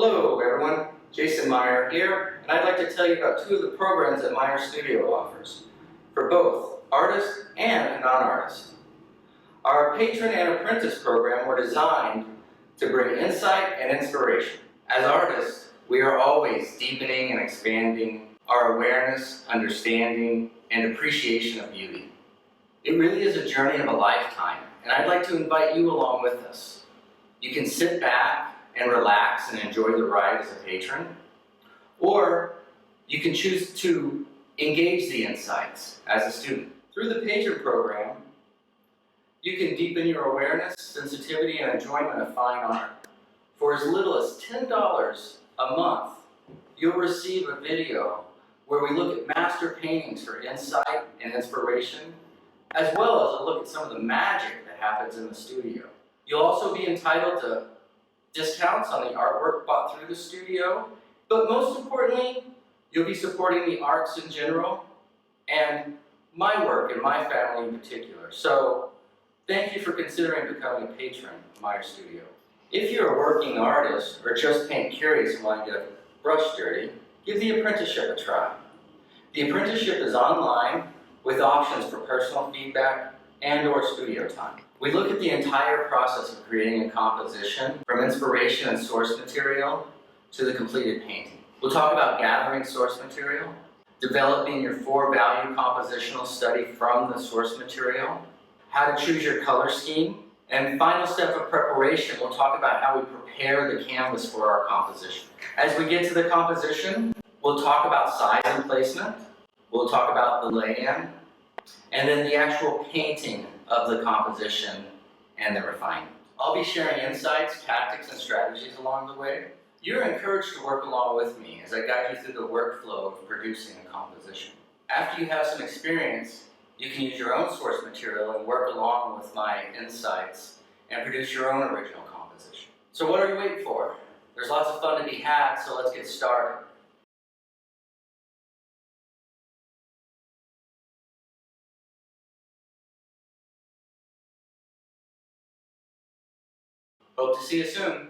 Hello everyone, Jason Meyer here, and I'd like to tell you about two of the programs that Meyer Studio offers, for both artists and non-artists. Our Patron and Apprentice program were designed to bring insight and inspiration. As artists, we are always deepening and expanding our awareness, understanding, and appreciation of beauty. It really is a journey of a lifetime, and I'd like to invite you along with us. You can sit back and relax and enjoy the ride as a patron, or you can choose to engage the insights as a student. Through the Patron program, you can deepen your awareness, sensitivity, and enjoyment of fine art. For as little as $10 a month, you'll receive a video where we look at master paintings for insight and inspiration, as well as a look at some of the magic that happens in the studio. You'll also be entitled to discounts on the artwork bought through the studio, but most importantly, you'll be supporting the arts in general and my work and my family in particular. So thank you for considering becoming a patron of Meyer Studio. If you're a working artist or just paint curious and want to get a brush dirty, give the apprenticeship a try. The apprenticeship is online with options for personal feedback and/or studio time. We look at the entire process of creating a composition, from inspiration and source material to the completed painting. We'll talk about gathering source material, developing your 4-value compositional study from the source material, how to choose your color scheme, and final step of preparation, we'll talk about how we prepare the canvas for our composition. As we get to the composition, we'll talk about size and placement, we'll talk about the lay-in, and then the actual painting of the composition and the refinement. I'll be sharing insights, tactics, and strategies along the way. You're encouraged to work along with me as I guide you through the workflow of producing a composition. After you have some experience, you can use your own source material and work along with my insights and produce your own original composition. So what are you waiting for? There's lots of fun to be had, so let's get started. Hope to see you soon.